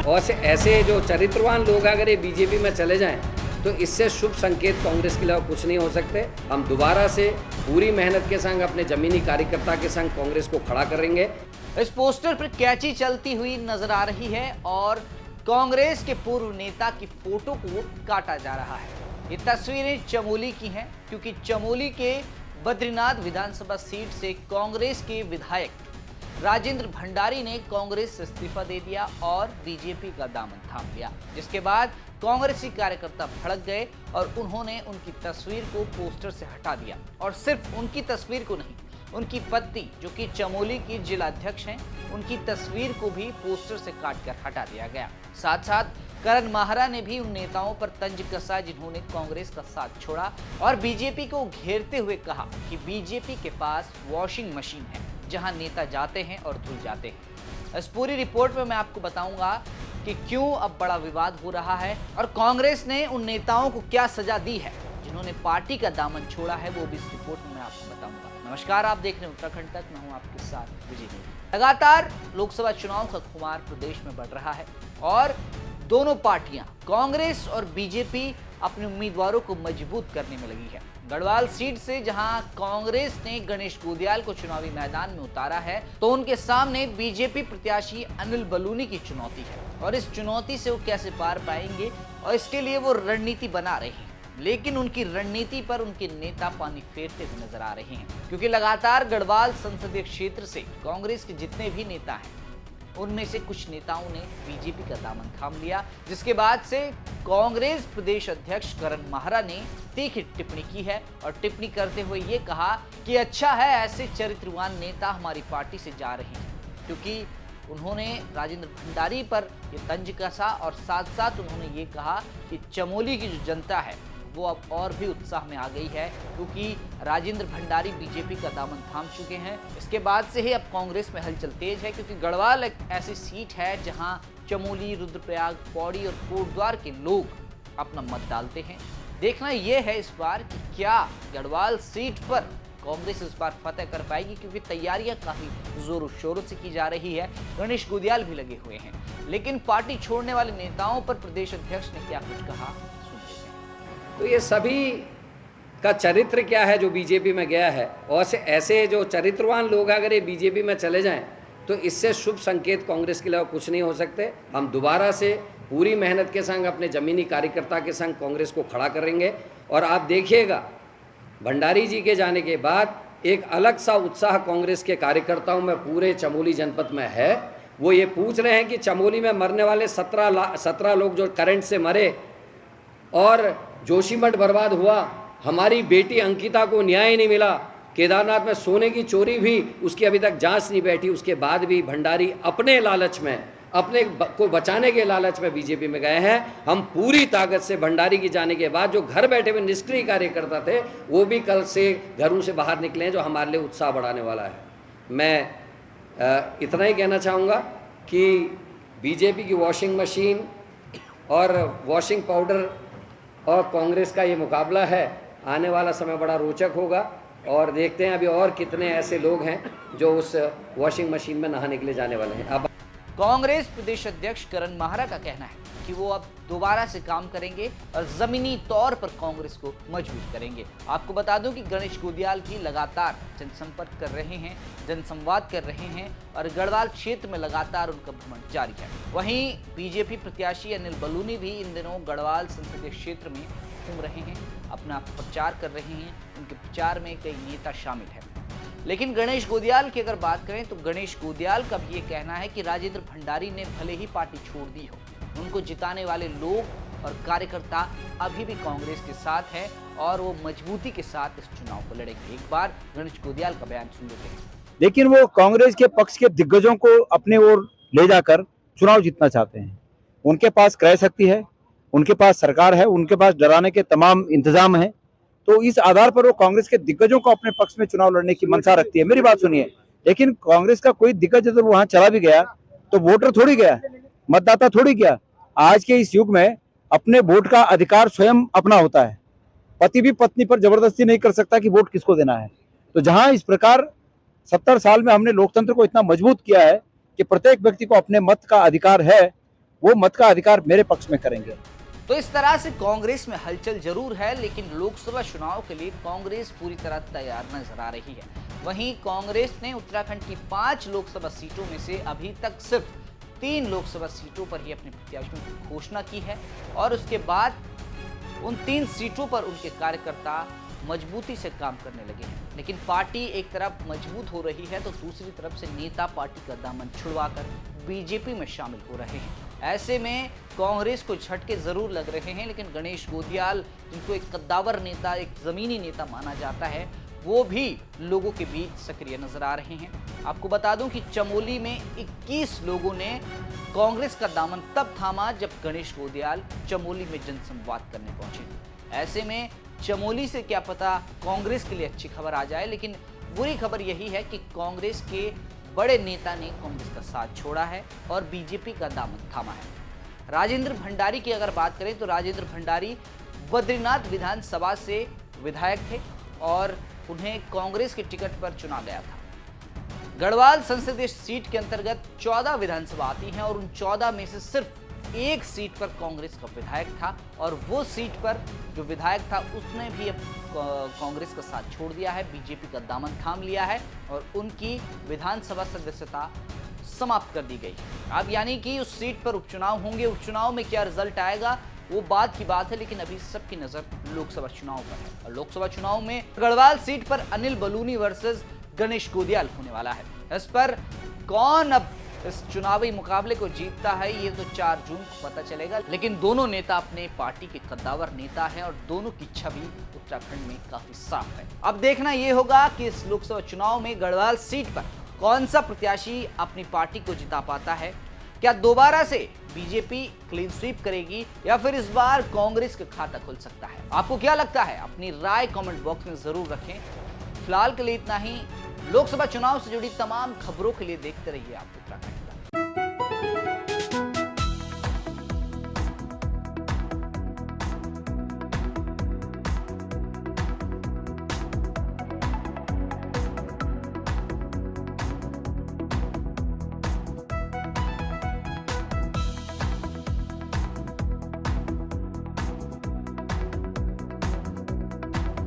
और ऐसे जो चरित्रवान लोग अगर ये बीजेपी में चले जाएं तो इससे शुभ संकेत कांग्रेस के अलावा कुछ नहीं हो सकते। हम दोबारा से पूरी मेहनत के संग अपने जमीनी कार्यकर्ता के संग कांग्रेस को खड़ा करेंगे। इस पोस्टर पर कैची चलती हुई नजर आ रही है और कांग्रेस के पूर्व नेता की फोटो को काटा जा रहा है। ये तस्वीरें चमोली की हैं क्योंकि चमोली के बद्रीनाथ विधानसभा सीट से कांग्रेस के विधायक राजेंद्र भंडारी ने कांग्रेस से इस्तीफा दे दिया और बीजेपी का दामन थाम लिया, जिसके बाद कांग्रेसी कार्यकर्ता भड़क गए और उन्होंने उनकी तस्वीर को पोस्टर से हटा दिया। और सिर्फ उनकी तस्वीर को नहीं, उनकी पत्नी जो कि चमोली की जिला अध्यक्ष हैं, उनकी तस्वीर को भी पोस्टर से काटकर हटा दिया गया। साथ साथ करण माहरा ने भी उन नेताओं पर तंज कसा जिन्होंने कांग्रेस का साथ छोड़ा और बीजेपी को घेरते हुए कहा कि बीजेपी के पास वॉशिंग मशीन है जहां नेता जाते हैं और धुल जाते हैं। इस पूरी रिपोर्ट में मैं आपको बताऊंगा कि क्यों अब बड़ा विवाद हो रहा है और कांग्रेस ने उन नेताओं को क्या सजा दी है जिन्होंने पार्टी का दामन छोड़ा है, वो भी इस रिपोर्ट में मैं आपको बताऊंगा। नमस्कार, आप देख रहे हैं उत्तराखंड तक, मैं हूं आपके साथ विजय नेगी। लगातार लोकसभा चुनाव का खुमार प्रदेश में बढ़ रहा है और दोनों पार्टियां कांग्रेस और बीजेपी अपने उम्मीदवारों को मजबूत करने में लगी है। गढ़वाल सीट से जहां कांग्रेस ने गणेश गोदियाल को चुनावी मैदान में उतारा है तो उनके सामने बीजेपी प्रत्याशी अनिल बलूनी की चुनौती है और इस चुनौती से वो कैसे पार पाएंगे और इसके लिए वो रणनीति बना रहे हैं। लेकिन उनकी रणनीति पर उनके नेता पानी फेरते हुए नजर आ रहे हैं क्योंकि लगातार गढ़वाल संसदीय क्षेत्र से कांग्रेस के जितने भी नेता हैं उनमें से कुछ नेताओं ने बीजेपी का दामन थाम लिया, जिसके बाद से कांग्रेस प्रदेश अध्यक्ष करण माहरा ने तीखी टिप्पणी की है और टिप्पणी करते हुए ये कहा कि अच्छा है ऐसे चरित्रवान नेता हमारी पार्टी से जा रहे हैं, क्योंकि उन्होंने राजेंद्र भंडारी पर ये तंज कसा और साथ साथ उन्होंने ये कहा कि चमोली की जो जनता है वो अब और भी उत्साह में आ गई है क्योंकि राजेंद्र भंडारी बीजेपी का दामन थाम चुके हैं। इसके बाद से ही अब कांग्रेस में हलचल तेज है क्योंकि गढ़वाल एक ऐसी सीट है जहां चमोली, रुद्रप्रयाग, पौड़ी और कोटद्वार के लोग अपना मत डालते हैं। देखना यह है इस बार कि क्या गढ़वाल सीट पर कांग्रेस इस बार फतेह कर पाएगी, क्योंकि तैयारियां काफी जोरों शोरों से की जा रही है। गणेश गोदियाल भी लगे हुए हैं, लेकिन पार्टी छोड़ने वाले नेताओं पर प्रदेश अध्यक्ष ने क्या कुछ कहा, तो ये सभी का चरित्र क्या है जो बीजेपी में गया है और ऐसे जो चरित्रवान लोग अगर ये बीजेपी में चले जाएं तो इससे शुभ संकेत कांग्रेस के अलावा कुछ नहीं हो सकते। हम दोबारा से पूरी मेहनत के संग अपने जमीनी कार्यकर्ता के संग कांग्रेस को खड़ा करेंगे और आप देखिएगा भंडारी जी के जाने के बाद एक अलग सा उत्साह कांग्रेस के कार्यकर्ताओं में पूरे चमोली जनपद में है। वो ये पूछ रहे हैं कि चमोली में मरने वाले 17 लोग जो करंट से मरे और जोशीमठ बर्बाद हुआ, हमारी बेटी अंकिता को न्याय नहीं मिला, केदारनाथ में सोने की चोरी भी उसकी अभी तक जांच नहीं बैठी, उसके बाद भी भंडारी अपने लालच में, अपने को बचाने के लालच में बीजेपी में गए हैं। हम पूरी ताकत से भंडारी की जाने के बाद जो घर बैठे हुए निष्क्रिय कार्यकर्ता थे वो भी कल से घरों से बाहर निकले हैं, जो हमारे लिए उत्साह बढ़ाने वाला है। मैं इतना ही कहना चाहूँगा कि बीजेपी की वॉशिंग मशीन और वॉशिंग पाउडर और कांग्रेस का ये मुकाबला है, आने वाला समय बड़ा रोचक होगा और देखते हैं अभी और कितने ऐसे लोग हैं जो उस वॉशिंग मशीन में नहाने के लिए जाने वाले हैं। अब कांग्रेस प्रदेश अध्यक्ष करण माहरा का कहना है कि वो अब दोबारा से काम करेंगे और जमीनी तौर पर कांग्रेस को मजबूत करेंगे। आपको बता दूं कि गणेश गोदियाल भी लगातार जनसंपर्क कर रहे हैं, जनसंवाद कर रहे हैं और गढ़वाल क्षेत्र में लगातार उनका भ्रमण जारी है। वहीं बीजेपी प्रत्याशी अनिल बलूनी भी इन दिनों गढ़वाल संसदीय क्षेत्र में घूम रहे हैं, अपना प्रचार कर रहे हैं। उनके प्रचार में कई नेता शामिल हैं। लेकिन गणेश गोदियाल की अगर बात करें तो गणेश गोदियाल का भी ये कहना है कि राजेंद्र भंडारी ने भले ही पार्टी छोड़ दी हो, उनको जिताने वाले लोग और कार्यकर्ता अभी भी कांग्रेस के साथ हैं और वो मजबूती के साथ इस चुनाव को लड़ेंगे। एक बार गणेश गोदियाल का बयान सुन लेते हैं। लेकिन वो कांग्रेस के पक्ष के दिग्गजों को अपने ओर ले जाकर चुनाव जीतना चाहते हैं। उनके पास क्रय शक्ति है, उनके पास सरकार है, उनके पास डराने के तमाम इंतजाम है। तो इस आधार पर वो कांग्रेस के दिग्गजों को अपने पक्ष में चुनाव लड़ने की मंशा रखती है। मेरी बात सुनिए, लेकिन कांग्रेस का कोई दिग्गज अगर वहां चला भी गया तो वोटर थोड़ी गया, मतदाता थोड़ी गया। आज के इस युग में अपने वोट का अधिकार स्वयं अपना होता है। पति भी पत्नी पर जबरदस्ती नहीं कर सकता कि वोट किसको देना है। तो जहां इस प्रकार 70 साल में हमने लोकतंत्र को इतना मजबूत किया है कि प्रत्येक व्यक्ति को अपने मत का अधिकार है, वो मत का अधिकार मेरे पक्ष में करेंगे। तो इस तरह से कांग्रेस में हलचल जरूर है, लेकिन लोकसभा चुनाव के लिए कांग्रेस पूरी तरह तैयार नजर आ रही है। वहीं कांग्रेस ने उत्तराखंड की 5 लोकसभा सीटों में से अभी तक सिर्फ 3 लोकसभा सीटों पर ही अपने प्रत्याशियों की घोषणा की है और उसके बाद उन 3 सीटों पर उनके कार्यकर्ता मजबूती से काम करने लगे हैं। लेकिन पार्टी एक तरफ मजबूत हो रही है तो दूसरी तरफ से नेता पार्टी का दामन छुड़वाकर बीजेपी में शामिल हो रहे हैं। ऐसे में कांग्रेस को झटके जरूर लग रहे हैं, लेकिन गणेश गोदियाल, जिनको एक कद्दावर नेता, एक जमीनी नेता माना जाता है, वो भी लोगों के बीच सक्रिय नजर आ रहे हैं। आपको बता दूं कि चमोली में 21 लोगों ने कांग्रेस का दामन तब थामा जब गणेश गोदियाल चमोली में जनसंवाद करने पहुंचे। ऐसे में चमोली से क्या पता कांग्रेस के लिए अच्छी खबर आ जाए, लेकिन बुरी खबर यही है कि कांग्रेस के बड़े नेता ने कांग्रेस का साथ छोड़ा है और बीजेपी का दामन थामा है। राजेंद्र भंडारी की अगर बात करें तो राजेंद्र भंडारी बद्रीनाथ विधानसभा से विधायक थे और उन्हें कांग्रेस के टिकट पर चुना गया था। गढ़वाल संसदीय सीट के अंतर्गत 14 विधानसभा आती हैं और उन 14 में से सिर्फ एक सीट पर कांग्रेस का विधायक था और वो सीट पर जो विधायक था उसने भी अब कांग्रेस का साथ छोड़ दिया है, बीजेपी का दामन थाम लिया है और उनकी विधानसभा सदस्यता समाप्त कर दी गई। अब यानी कि उस सीट पर उपचुनाव होंगे, उपचुनाव में क्या रिजल्ट आएगा वो बात की बात है, लेकिन अभी सबकी नजर लोकसभा चुनाव पर है और लोकसभा चुनाव में गढ़वाल सीट पर अनिल बलूनी वर्सेस गणेश गोदियाल होने वाला है। इस पर कौन अब इस चुनावी मुकाबले को जीतता है ये तो 4 जून को पता चलेगा, लेकिन दोनों नेता अपने पार्टी के कद्दावर नेता हैं और दोनों की छवि उत्तराखंड में काफी साफ है। अब देखना यह होगा कि इस लोकसभा चुनाव में गढ़वाल सीट पर कौन सा प्रत्याशी अपनी पार्टी को जिता पाता है। क्या दोबारा से बीजेपी क्लीन स्वीप करेगी या फिर इस बार कांग्रेस का खाता खुल सकता है? आपको क्या लगता है? अपनी राय कमेंट बॉक्स में जरूर रखें। फिलहाल के लिए इतना ही। लोकसभा चुनाव से जुड़ी तमाम खबरों के लिए देखते रहिए आप उत्तराखंड।